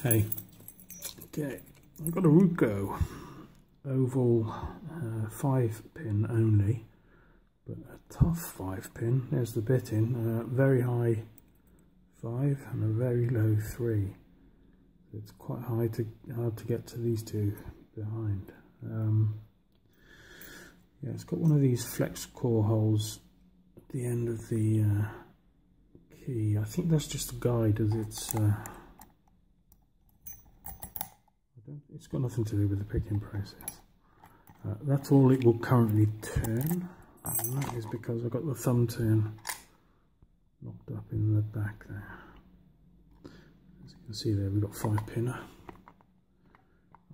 Hey, okay, I've got a Ruko oval 5-pin only, but a tough 5-pin. There's the bit in, very high 5 and a very low 3. It's quite hard to get to these two behind. Yeah, it's got one of these flex core holes at the end of the key. I think that's just a guide, as it's got nothing to do with the picking process. That's all it will currently turn, and that is because I've got the Thumbturn locked up in the back there. As you can see there, we've got 5-pinner.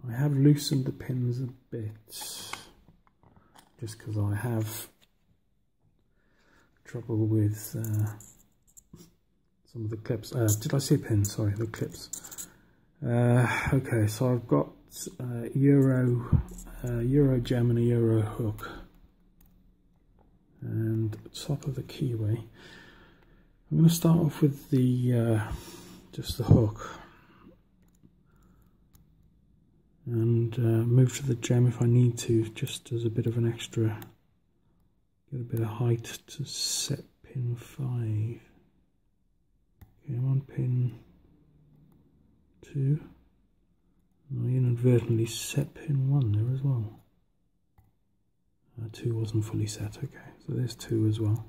I have loosened the pins a bit, just because I have trouble with some of the clips. Did I say pins? Sorry, the clips. Okay, so I've got Euro gem and a Euro hook, and top of the keyway. I'm going to start off with the just the hook, and move to the gem if I need to, just as a bit of an extra, get a bit of height to set pin 5. Okay, I'm on pin 2. I inadvertently set pin 1 there as well. 2 wasn't fully set, okay, so there's 2 as well.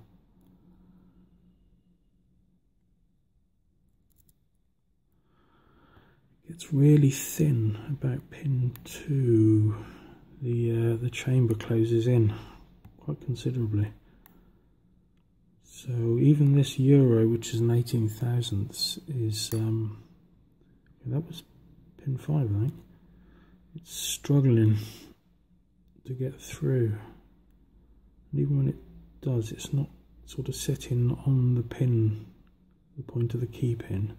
It gets really thin about pin 2. The chamber closes in quite considerably. So even this Euro, which is an 18 thousandths, is that was pin 5, I think. It's struggling to get through, and even when it does, it's not sort of sitting on the pin, the point of the key pin.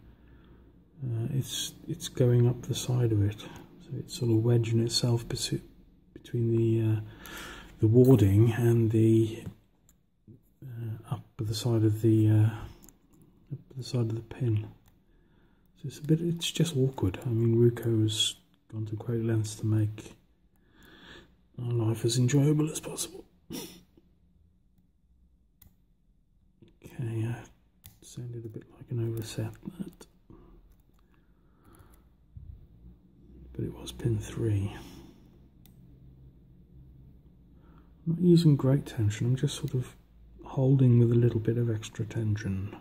It's going up the side of it, so it's sort of wedging itself between the warding and the up the side of the pin. So it's just awkward. I mean, Ruko's gone to great lengths to make our life as enjoyable as possible. Okay, sounded a bit like an overset, that, but it was pin 3. I'm not using great tension, I'm just sort of holding with a little bit of extra tension.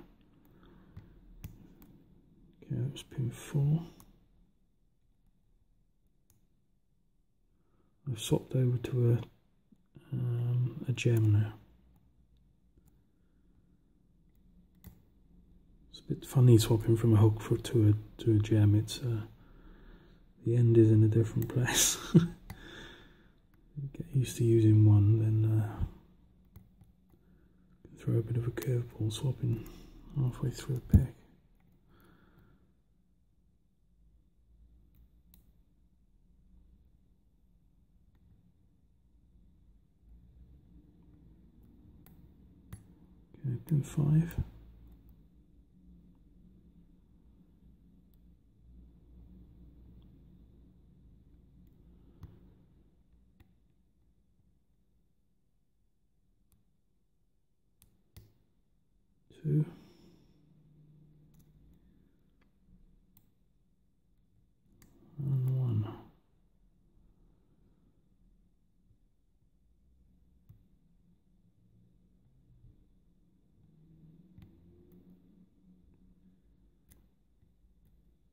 Okay, that was pin 4. I've swapped over to a gem now. It's a bit funny swapping from a hook to a gem. It's the end is in a different place. Get used to using one, then throw a bit of a curveball, swapping halfway through a pick. Okay, pin 5. Two. And 1.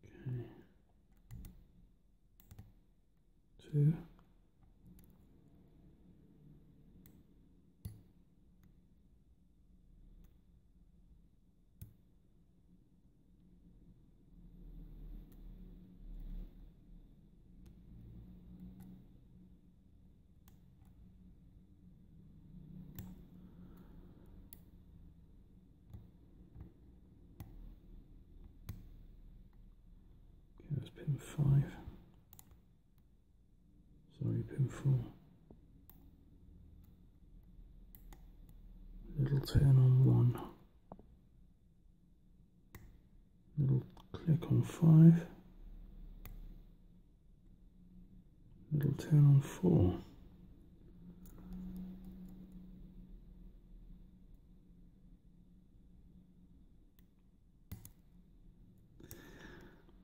Okay. 2. That's pin 5. Sorry, pin 4. Little turn on 1. Little click on 5. turn on 4.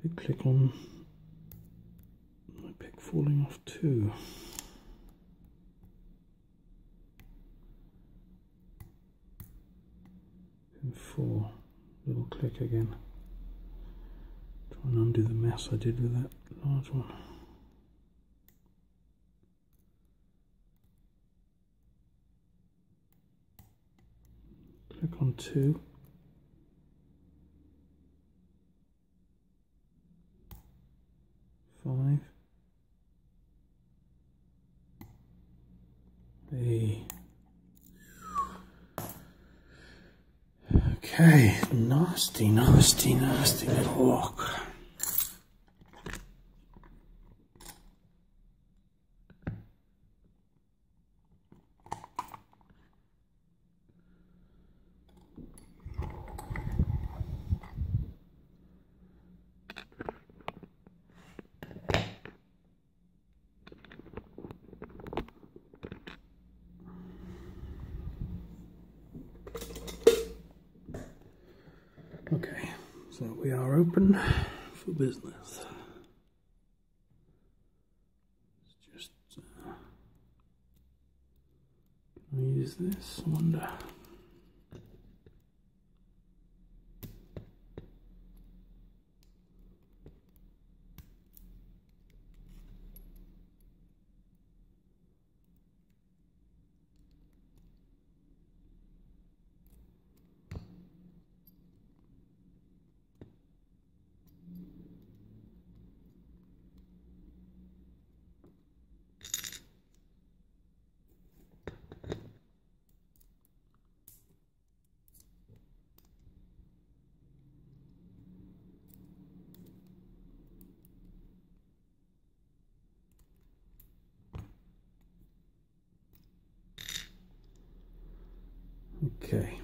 Big click on my pick falling off 2. Pin 4. Little click again. Try and undo the mess I did with that large one. Click on 2. Five. A. Okay, nasty little lock. Okay, so we are open for business. Let's just can I use this? I wonder. Okay.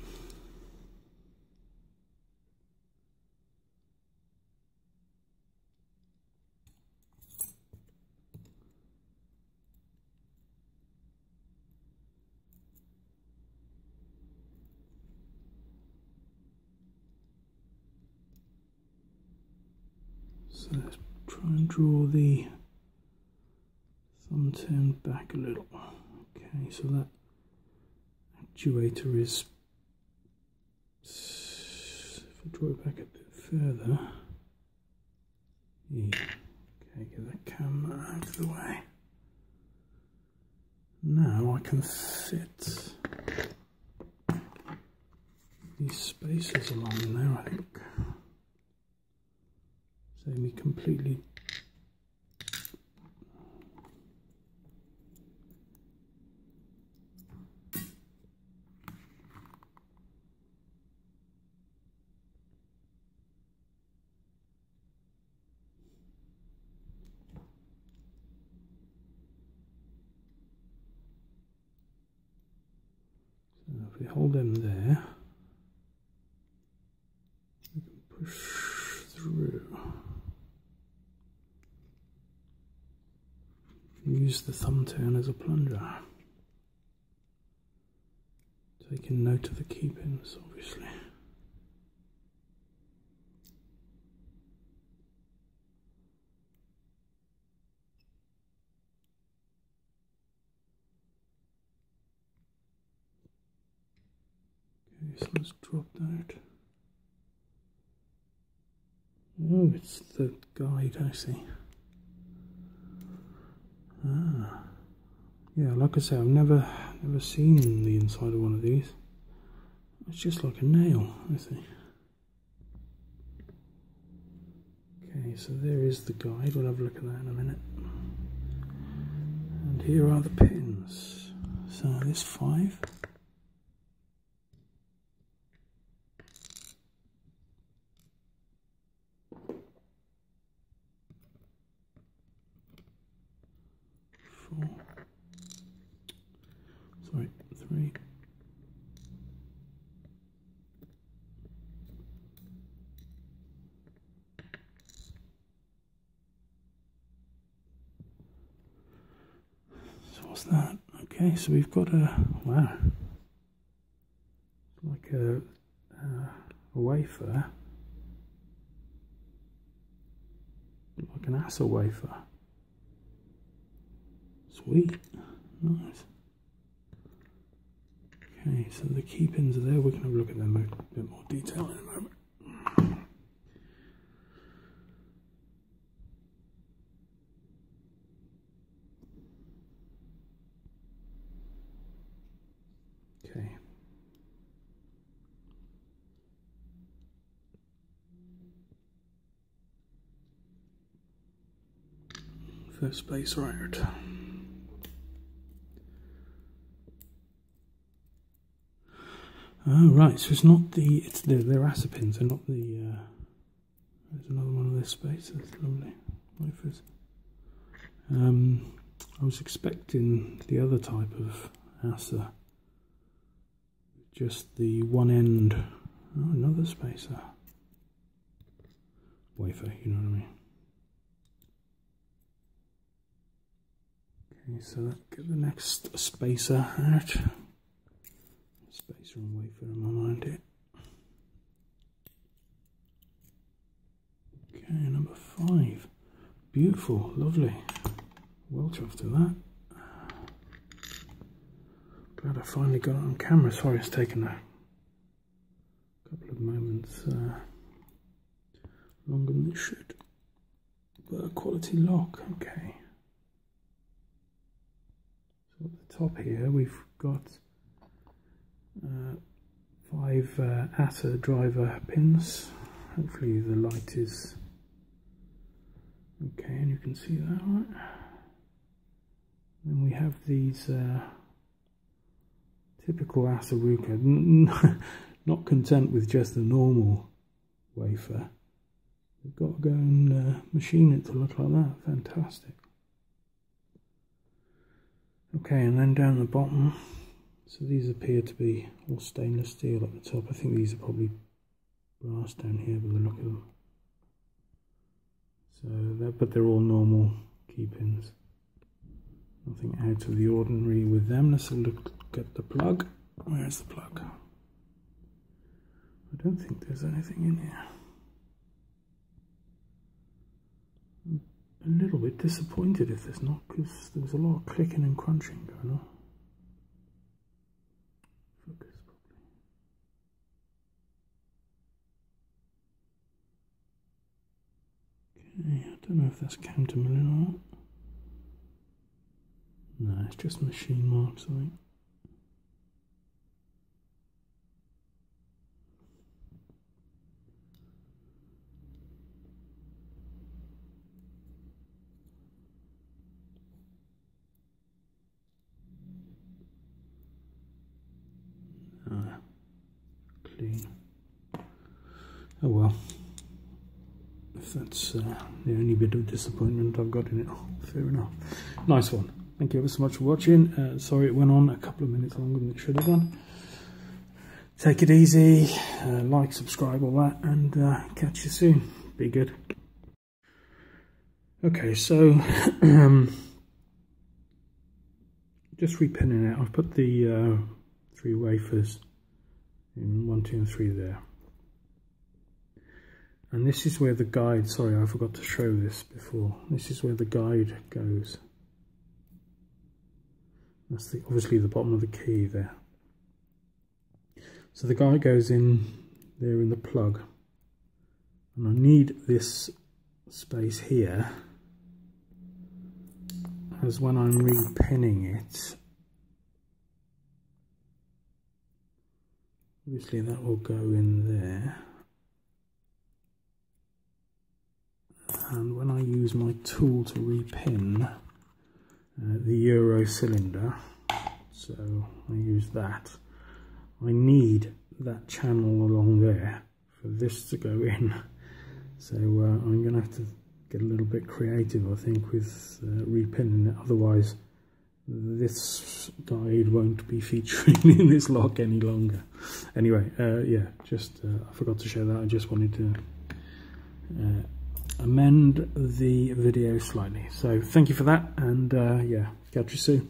So let's try and draw the thumb turn back a little. Okay, so that actuator is, if I draw it back a bit further, E. Okay, get that camera out of the way. Now I can fit these spaces along there, I think. So we completely if we hold them there, we can push through. Use the thumb turn as a plunger. Taking note of the key pins, obviously. Okay, so let's drop that. Oh, it's the guide, I see. Ah, yeah, like I say, I've never seen the inside of one of these. It's just like a nail, I see. Okay, so there is the guide. We'll have a look at that in a minute. And here are the pins. So there's 5. Sorry, 3. What's that? Okay, so we've got a, wow, like a wafer, like an assa wafer. Sweet, nice. Okay, so the key pins are there. We can have a look at them in a bit more detail in a moment. Okay. First space right. Oh right, so it's not the, it's they're assa pins, they're not the, there's another one of this space, that's lovely, wafers. I was expecting the other type of assa, just the one end, oh another spacer, wafer, you know what I mean. Okay, so that, get the next spacer out. Spacer and wafer in my mind here. Okay, number 5. Beautiful, lovely. Well chuffed with that. Glad I finally got it on camera. Sorry it's taken a couple of moments longer than it should. But a quality lock, okay. So at the top here we've got 5 assa driver pins. Hopefully the light is okay and you can see that, right? Then we have these typical assa Ruko. Not content with just the normal wafer, we've got to go and machine it to look like that. Fantastic. Okay, and then down the bottom, so these appear to be all stainless steel at the top. I think these are probably brass down here by the look of them. So, but they're all normal key pins. Nothing out of the ordinary with them. Let's look at the plug. Where's the plug? I don't think there's anything in here. I'm a little bit disappointed if there's not, because there was a lot of clicking and crunching going on. Focus properly. Okay, I don't know if that's countermilling or not. No, it's just machine marks, I think. Clean. Oh well. If that's the only bit of disappointment I've got in it, fair enough. Nice one. Thank you ever so much for watching. Sorry it went on a couple of minutes longer than it should have done. Take it easy, like, subscribe, all that, and catch you soon. Be good. Okay, so just repinning it. I've put the 3 wafers in 1, 2 and 3 there. And this is where the guide, sorry I forgot to show this before, this is where the guide goes. That's obviously the bottom of the key there. So the guide goes in there in the plug. And I need this space here, as when I'm repinning it, obviously that will go in there. And when I use my tool to repin the Euro cylinder, so I use that, I need that channel along there for this to go in. So I'm going to have to get a little bit creative, I think, with repinning it, otherwise this guide won't be featuring in this lock any longer. Anyway, yeah, just I forgot to show that. I just wanted to amend the video slightly. So thank you for that, and yeah, catch you soon.